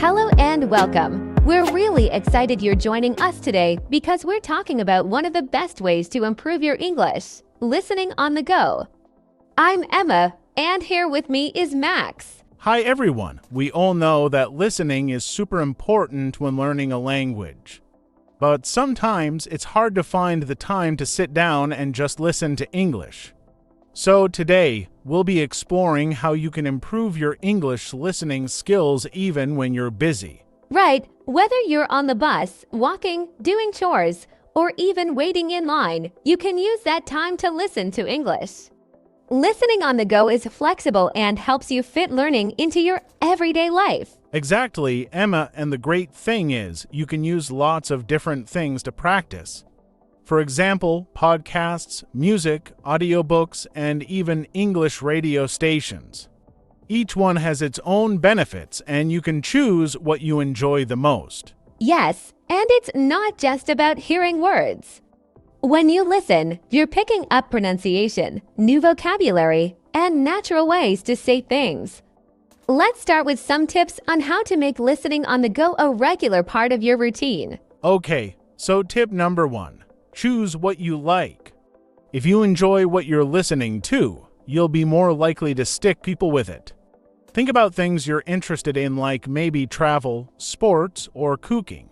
Hello and welcome. We're really excited you're joining us today because we're talking about one of the best ways to improve your English, listening on the go. I'm Emma, and here with me is Max. Hi everyone. We all know that listening is super important when learning a language. But sometimes it's hard to find the time to sit down and just listen to English. So today, we'll be exploring how you can improve your English listening skills even when you're busy. Right, whether you're on the bus, walking, doing chores, or even waiting in line, you can use that time to listen to English. Listening on the go is flexible and helps you fit learning into your everyday life. Exactly, Emma, and the great thing is you can use lots of different things to practice. For example, podcasts, music, audiobooks, and even English radio stations. Each one has its own benefits, and you can choose what you enjoy the most. Yes, and it's not just about hearing words. When you listen, you're picking up pronunciation, new vocabulary, and natural ways to say things. Let's start with some tips on how to make listening on the go a regular part of your routine. Okay, so tip number 1. Choose what you like. If you enjoy what you're listening to, you'll be more likely to stick people with it. Think about things you're interested in, like maybe travel, sports, or cooking.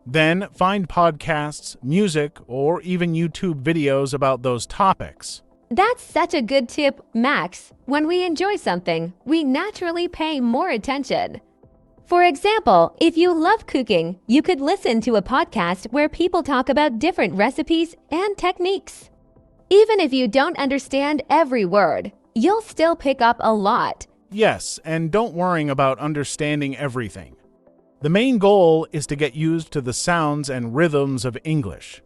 Then find podcasts, music, or even YouTube videos about those topics. That's such a good tip, Max. When we enjoy something, we naturally pay more attention. For example, if you love cooking, you could listen to a podcast where people talk about different recipes and techniques. Even if you don't understand every word, you'll still pick up a lot. Yes, and don't worry about understanding everything. The main goal is to get used to the sounds and rhythms of English.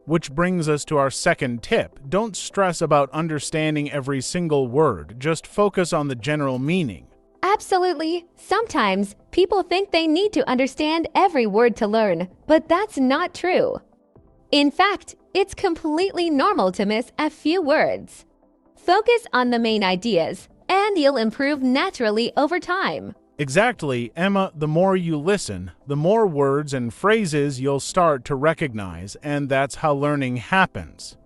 Which brings us to our second tip. Don't stress about understanding every single word, just focus on the general meaning. Absolutely. Sometimes people think they need to understand every word to learn, but that's not true. In fact, it's completely normal to miss a few words. Focus on the main ideas, and you'll improve naturally over time. Exactly, Emma. The more you listen, the more words and phrases you'll start to recognize, and that's how learning happens.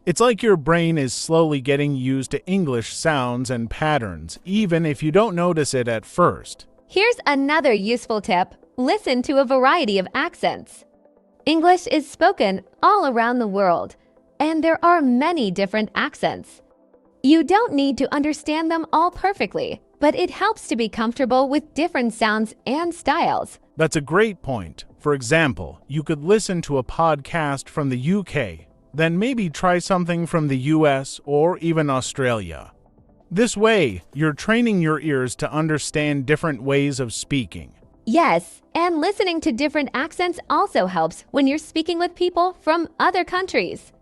It's like your brain is slowly getting used to English sounds and patterns, even if you don't notice it at first. Here's another useful tip. Listen to a variety of accents. English is spoken all around the world, and there are many different accents. You don't need to understand them all perfectly, but it helps to be comfortable with different sounds and styles. That's a great point. For example, you could listen to a podcast from the UK, then maybe try something from the US or even Australia. This way, you're training your ears to understand different ways of speaking. Yes, and listening to different accents also helps when you're speaking with people from other countries.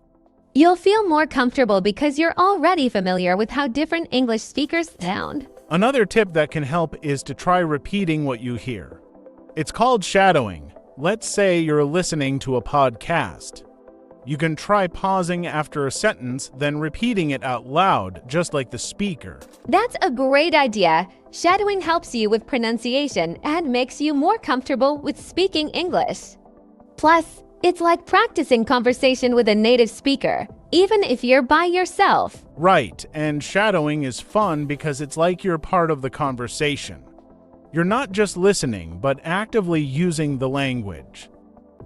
You'll feel more comfortable because you're already familiar with how different English speakers sound. Another tip that can help is to try repeating what you hear. It's called shadowing. Let's say you're listening to a podcast. You can try pausing after a sentence, then repeating it out loud, just like the speaker. That's a great idea. Shadowing helps you with pronunciation and makes you more comfortable with speaking English. Plus, it's like practicing conversation with a native speaker, even if you're by yourself. Right, and shadowing is fun because it's like you're part of the conversation. You're not just listening, but actively using the language.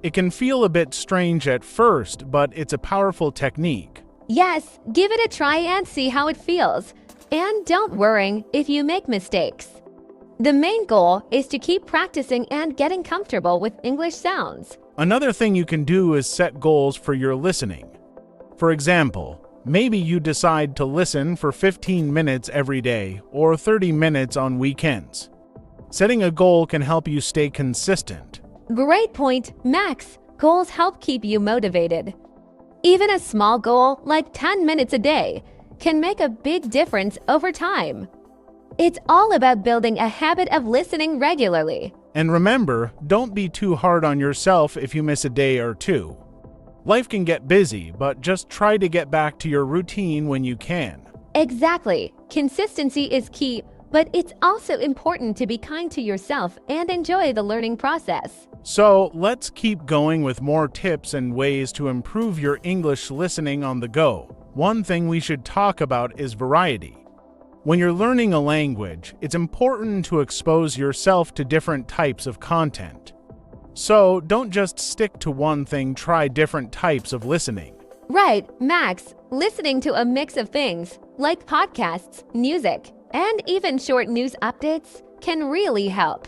It can feel a bit strange at first, but it's a powerful technique. Yes, give it a try and see how it feels. And don't worry if you make mistakes. The main goal is to keep practicing and getting comfortable with English sounds. Another thing you can do is set goals for your listening. For example, maybe you decide to listen for 15 minutes every day or 30 minutes on weekends. Setting a goal can help you stay consistent. Great point, Max. Goals help keep you motivated. Even a small goal, like 10 minutes a day, can make a big difference over time. It's all about building a habit of listening regularly. And remember, don't be too hard on yourself if you miss a day or two. Life can get busy, but just try to get back to your routine when you can. Exactly. Consistency is key. But it's also important to be kind to yourself and enjoy the learning process. So let's keep going with more tips and ways to improve your English listening on the go. One thing we should talk about is variety. When you're learning a language, it's important to expose yourself to different types of content. So don't just stick to one thing, try different types of listening. Right, Max. Listening to a mix of things, like podcasts, music, and even short news updates, can really help.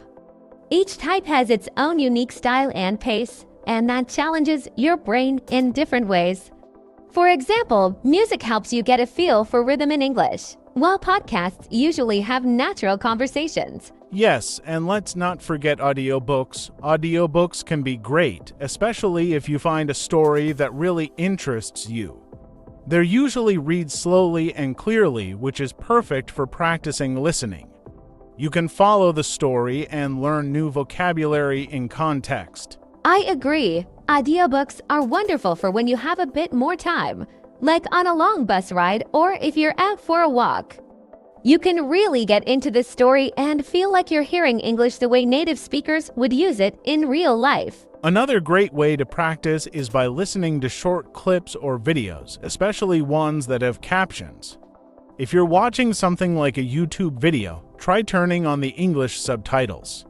Each type has its own unique style and pace, and that challenges your brain in different ways. For example, music helps you get a feel for rhythm in English, while podcasts usually have natural conversations. Yes, and let's not forget audiobooks. Audiobooks can be great, especially if you find a story that really interests you. They're usually read slowly and clearly, which is perfect for practicing listening. You can follow the story and learn new vocabulary in context. I agree. Audiobooks are wonderful for when you have a bit more time, like on a long bus ride or if you're out for a walk. You can really get into the story and feel like you're hearing English the way native speakers would use it in real life. Another great way to practice is by listening to short clips or videos, especially ones that have captions. If you're watching something like a YouTube video, try turning on the English subtitles.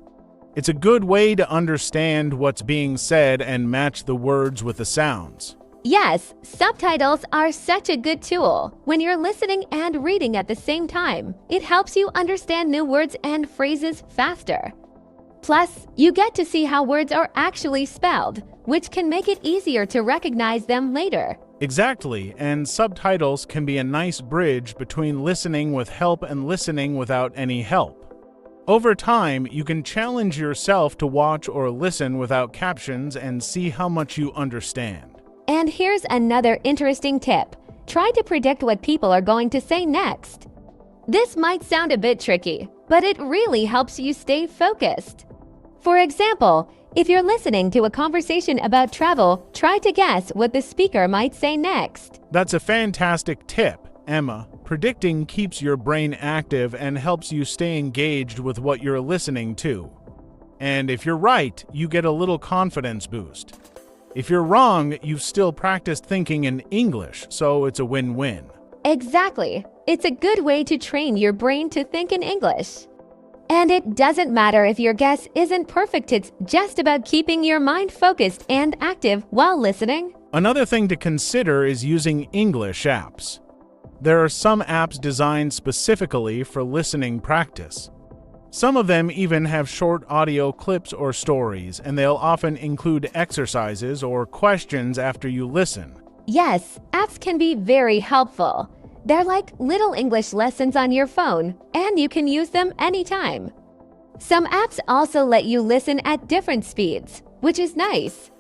It's a good way to understand what's being said and match the words with the sounds. Yes, subtitles are such a good tool. When you're listening and reading at the same time, it helps you understand new words and phrases faster. Plus, you get to see how words are actually spelled, which can make it easier to recognize them later. Exactly, and subtitles can be a nice bridge between listening with help and listening without any help. Over time, you can challenge yourself to watch or listen without captions and see how much you understand. And here's another interesting tip. Try to predict what people are going to say next. This might sound a bit tricky, but it really helps you stay focused. For example, if you're listening to a conversation about travel, try to guess what the speaker might say next. That's a fantastic tip, Emma. Predicting keeps your brain active and helps you stay engaged with what you're listening to. And if you're right, you get a little confidence boost. If you're wrong, you've still practiced thinking in English, so it's a win-win. Exactly. It's a good way to train your brain to think in English. And it doesn't matter if your guess isn't perfect, it's just about keeping your mind focused and active while listening. Another thing to consider is using English apps. There are some apps designed specifically for listening practice. Some of them even have short audio clips or stories, and they'll often include exercises or questions after you listen. Yes, apps can be very helpful. They're like little English lessons on your phone, and you can use them anytime. Some apps also let you listen at different speeds, which is nice.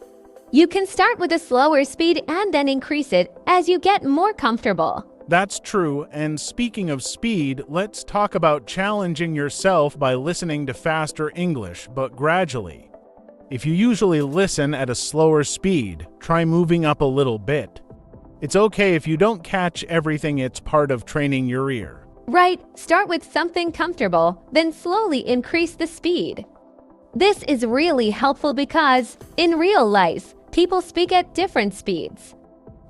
You can start with a slower speed and then increase it as you get more comfortable. That's true, and speaking of speed, let's talk about challenging yourself by listening to faster English, but gradually. If you usually listen at a slower speed, try moving up a little bit. It's okay if you don't catch everything, it's part of training your ear. Right, start with something comfortable, then slowly increase the speed. This is really helpful because, in real life, people speak at different speeds.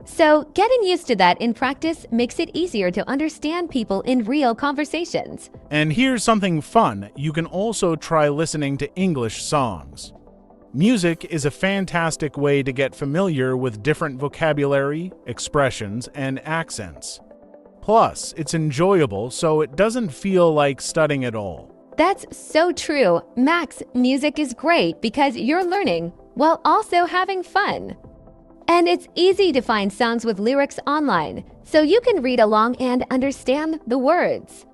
So, getting used to that in practice makes it easier to understand people in real conversations. And here's something fun. You can also try listening to English songs. Music is a fantastic way to get familiar with different vocabulary, expressions, and accents. Plus, it's enjoyable, so it doesn't feel like studying at all. That's so true. Max, music is great because you're learning while also having fun. And it's easy to find songs with lyrics online, so you can read along and understand the words.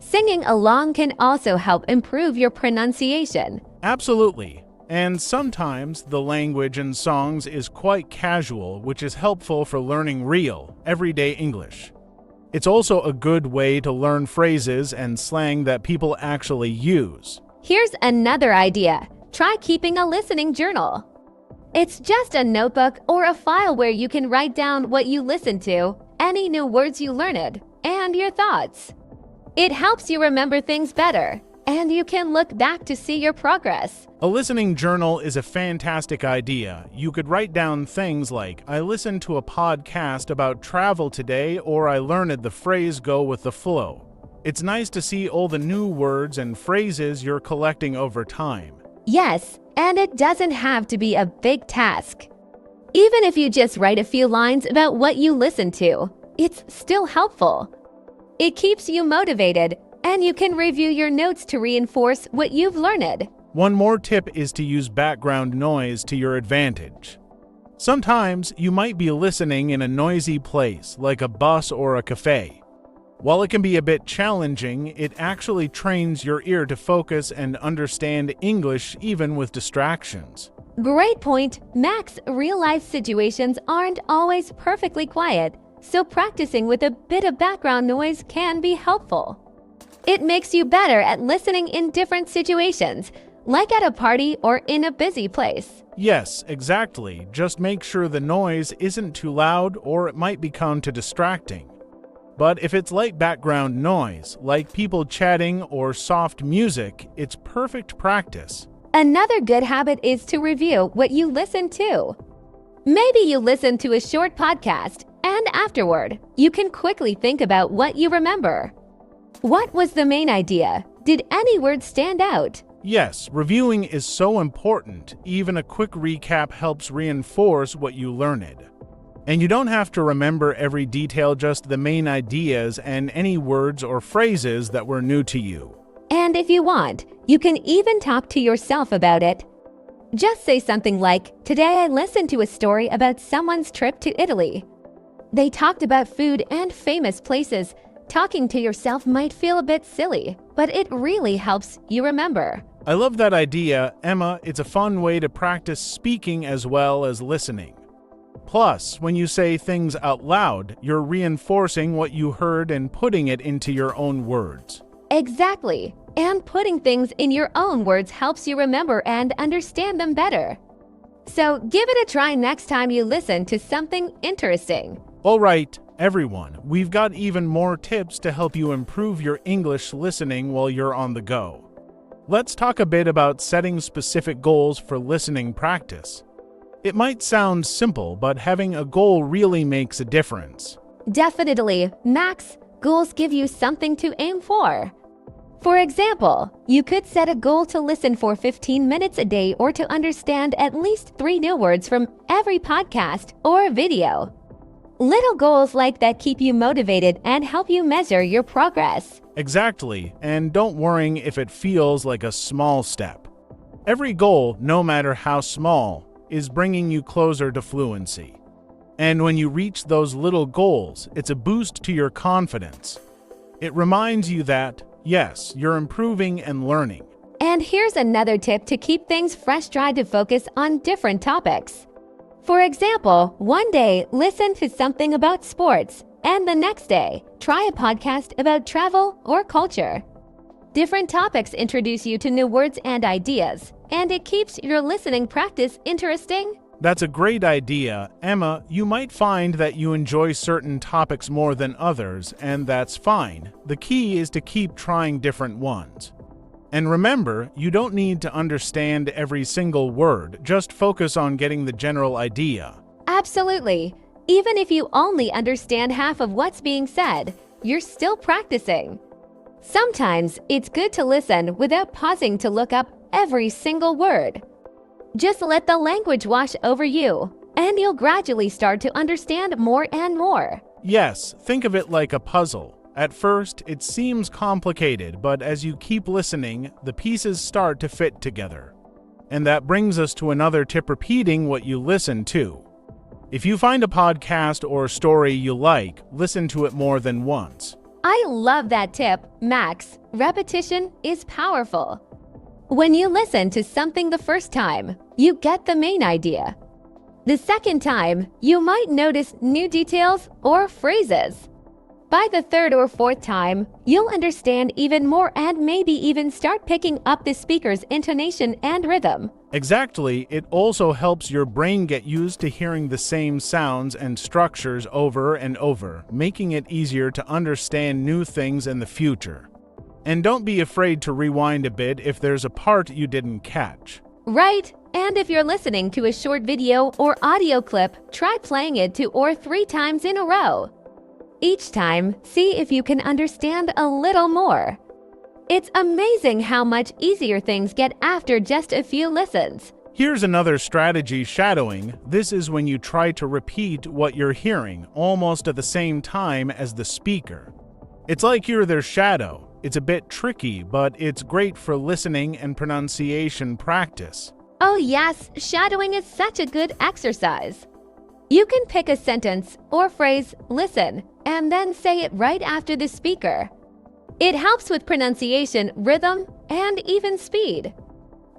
Singing along can also help improve your pronunciation. Absolutely. And sometimes the language in songs is quite casual, which is helpful for learning real, everyday English. It's also a good way to learn phrases and slang that people actually use. Here's another idea. Try keeping a listening journal. It's just a notebook or a file where you can write down what you listened to, any new words you learned, and your thoughts. It helps you remember things better, and you can look back to see your progress. A listening journal is a fantastic idea. You could write down things like, I listened to a podcast about travel today, or I learned the phrase go with the flow. It's nice to see all the new words and phrases you're collecting over time. Yes, and it doesn't have to be a big task. Even if you just write a few lines about what you listen to, it's still helpful. It keeps you motivated, and you can review your notes to reinforce what you've learned. One more tip is to use background noise to your advantage. Sometimes you might be listening in a noisy place, like a bus or a cafe. While it can be a bit challenging, it actually trains your ear to focus and understand English even with distractions. Great point, Max. Real-life situations aren't always perfectly quiet, so practicing with a bit of background noise can be helpful. It makes you better at listening in different situations, like at a party or in a busy place. Yes, exactly. Just make sure the noise isn't too loud or it might become too distracting. But if it's light background noise, like people chatting or soft music, it's perfect practice. Another good habit is to review what you listen to. Maybe you listen to a short podcast, and afterward, you can quickly think about what you remember. What was the main idea? Did any words stand out? Yes, reviewing is so important. Even a quick recap helps reinforce what you learned. And you don't have to remember every detail, just the main ideas and any words or phrases that were new to you. And if you want, you can even talk to yourself about it. Just say something like, "Today I listened to a story about someone's trip to Italy. They talked about food and famous places." Talking to yourself might feel a bit silly, but it really helps you remember. I love that idea, Emma. It's a fun way to practice speaking as well as listening. Plus, when you say things out loud, you're reinforcing what you heard and putting it into your own words. Exactly. And putting things in your own words helps you remember and understand them better. So give it a try next time you listen to something interesting. All right, everyone, we've got even more tips to help you improve your English listening while you're on the go. Let's talk a bit about setting specific goals for listening practice. It might sound simple, but having a goal really makes a difference. Definitely, Max. Goals give you something to aim for. For example, you could set a goal to listen for 15 minutes a day or to understand at least 3 new words from every podcast or video. Little goals like that keep you motivated and help you measure your progress. Exactly, and don't worry if it feels like a small step. Every goal, no matter how small, is bringing you closer to fluency. And when you reach those little goals, it's a boost to your confidence. It reminds you that, yes, you're improving and learning. And here's another tip to keep things fresh. Try to focus on different topics. For example, one day, listen to something about sports, and the next day, try a podcast about travel or culture. Different topics introduce you to new words and ideas, and it keeps your listening practice interesting. That's a great idea, Emma. You might find that you enjoy certain topics more than others, and that's fine. The key is to keep trying different ones. And remember, you don't need to understand every single word, just focus on getting the general idea. Absolutely. Even if you only understand half of what's being said, you're still practicing. Sometimes it's good to listen without pausing to look up every single word. Just let the language wash over you, and you'll gradually start to understand more and more. Yes, think of it like a puzzle. At first, it seems complicated, but as you keep listening, the pieces start to fit together. And that brings us to another tip: repeating what you listen to. If you find a podcast or story you like, listen to it more than once. I love that tip, Max. Repetition is powerful. When you listen to something the first time, you get the main idea. The second time, you might notice new details or phrases. By the third or fourth time, you'll understand even more and maybe even start picking up the speaker's intonation and rhythm. Exactly, it also helps your brain get used to hearing the same sounds and structures over and over, making it easier to understand new things in the future. And don't be afraid to rewind a bit if there's a part you didn't catch. Right, and if you're listening to a short video or audio clip, try playing it 2 or 3 times in a row. Each time, see if you can understand a little more. It's amazing how much easier things get after just a few listens. Here's another strategy: shadowing. This is when you try to repeat what you're hearing almost at the same time as the speaker. It's like you're their shadow. It's a bit tricky, but it's great for listening and pronunciation practice. Oh yes, shadowing is such a good exercise. You can pick a sentence or phrase, listen, and then say it right after the speaker. It helps with pronunciation, rhythm, and even speed.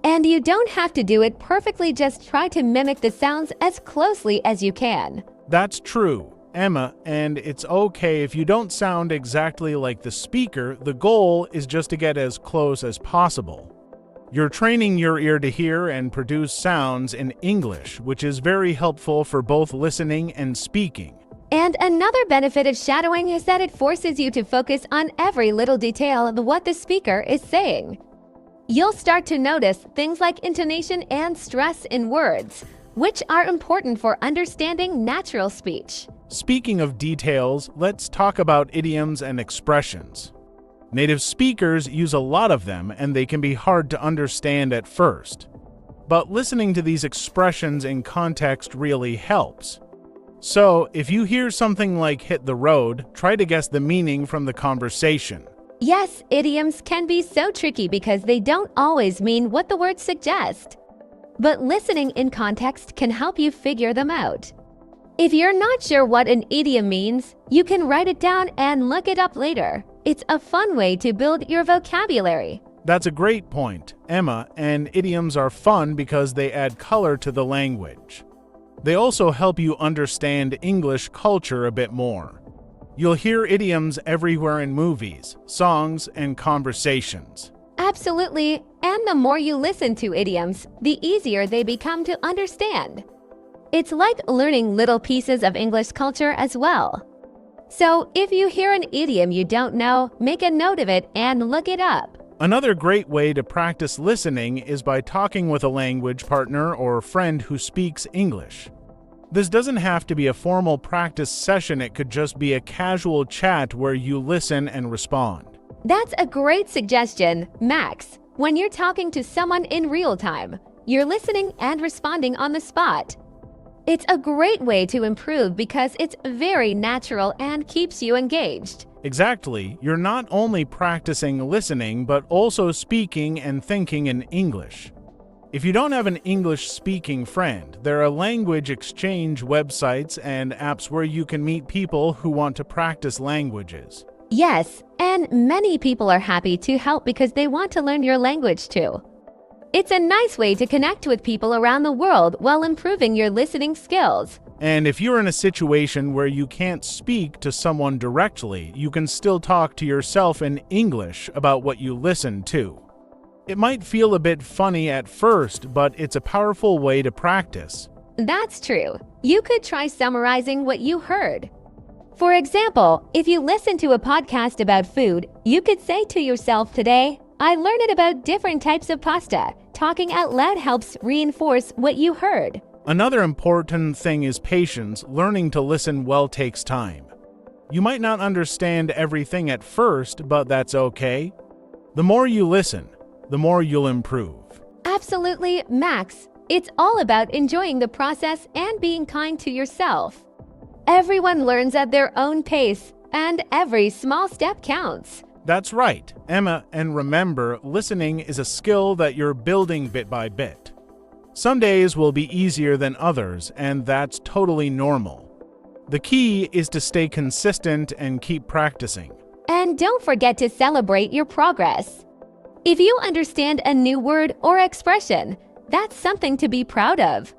And you don't have to do it perfectly, just try to mimic the sounds as closely as you can. That's true, Emma, and it's okay if you don't sound exactly like the speaker. The goal is just to get as close as possible. You're training your ear to hear and produce sounds in English, which is very helpful for both listening and speaking. And another benefit of shadowing is that it forces you to focus on every little detail of what the speaker is saying. You'll start to notice things like intonation and stress in words, which are important for understanding natural speech. Speaking of details, let's talk about idioms and expressions. Native speakers use a lot of them, and they can be hard to understand at first. But listening to these expressions in context really helps. So, if you hear something like hit the road, try to guess the meaning from the conversation. Yes, idioms can be so tricky because they don't always mean what the words suggest. But listening in context can help you figure them out. If you're not sure what an idiom means, you can write it down and look it up later. It's a fun way to build your vocabulary. That's a great point, Emma, and idioms are fun because they add color to the language. They also help you understand English culture a bit more. You'll hear idioms everywhere in movies, songs, and conversations. Absolutely, and the more you listen to idioms, the easier they become to understand. It's like learning little pieces of English culture as well. So, if you hear an idiom you don't know, make a note of it and look it up. Another great way to practice listening is by talking with a language partner or friend who speaks English. This doesn't have to be a formal practice session, it could just be a casual chat where you listen and respond. That's a great suggestion, Max. When you're talking to someone in real time, you're listening and responding on the spot. It's a great way to improve because it's very natural and keeps you engaged. Exactly. You're not only practicing listening, but also speaking and thinking in English. If you don't have an English-speaking friend, there are language exchange websites and apps where you can meet people who want to practice languages. Yes, and many people are happy to help because they want to learn your language too. It's a nice way to connect with people around the world while improving your listening skills. And if you're in a situation where you can't speak to someone directly, you can still talk to yourself in English about what you listen to. It might feel a bit funny at first, but it's a powerful way to practice. That's true. You could try summarizing what you heard. For example, if you listen to a podcast about food, you could say to yourself today, I learned about different types of pasta. Talking out loud helps reinforce what you heard. Another important thing is patience. Learning to listen well takes time. You might not understand everything at first, but that's okay. The more you listen, the more you'll improve. Absolutely, Max. It's all about enjoying the process and being kind to yourself. Everyone learns at their own pace, and every small step counts. That's right, Emma, and remember, listening is a skill that you're building bit by bit. Some days will be easier than others, and that's totally normal. The key is to stay consistent and keep practicing. And don't forget to celebrate your progress. If you understand a new word or expression, that's something to be proud of.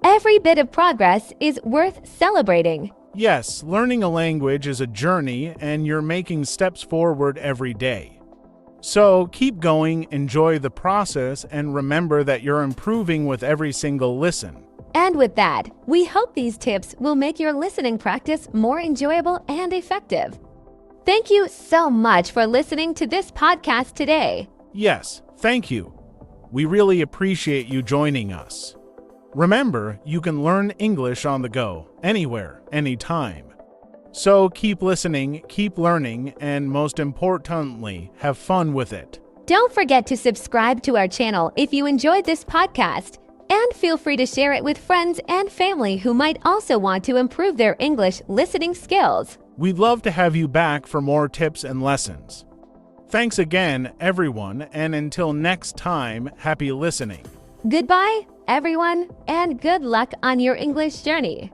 Every bit of progress is worth celebrating. Yes, learning a language is a journey and you're making steps forward every day. So keep going, enjoy the process, and remember that you're improving with every single listen. And with that, we hope these tips will make your listening practice more enjoyable and effective. Thank you so much for listening to this podcast today. Yes, thank you. We really appreciate you joining us. Remember, you can learn English on the go, anywhere, anytime. So keep listening, keep learning, and most importantly, have fun with it. Don't forget to subscribe to our channel if you enjoyed this podcast, and feel free to share it with friends and family who might also want to improve their English listening skills. We'd love to have you back for more tips and lessons. Thanks again, everyone, and until next time, happy listening. Goodbye, everyone, and good luck on your English journey.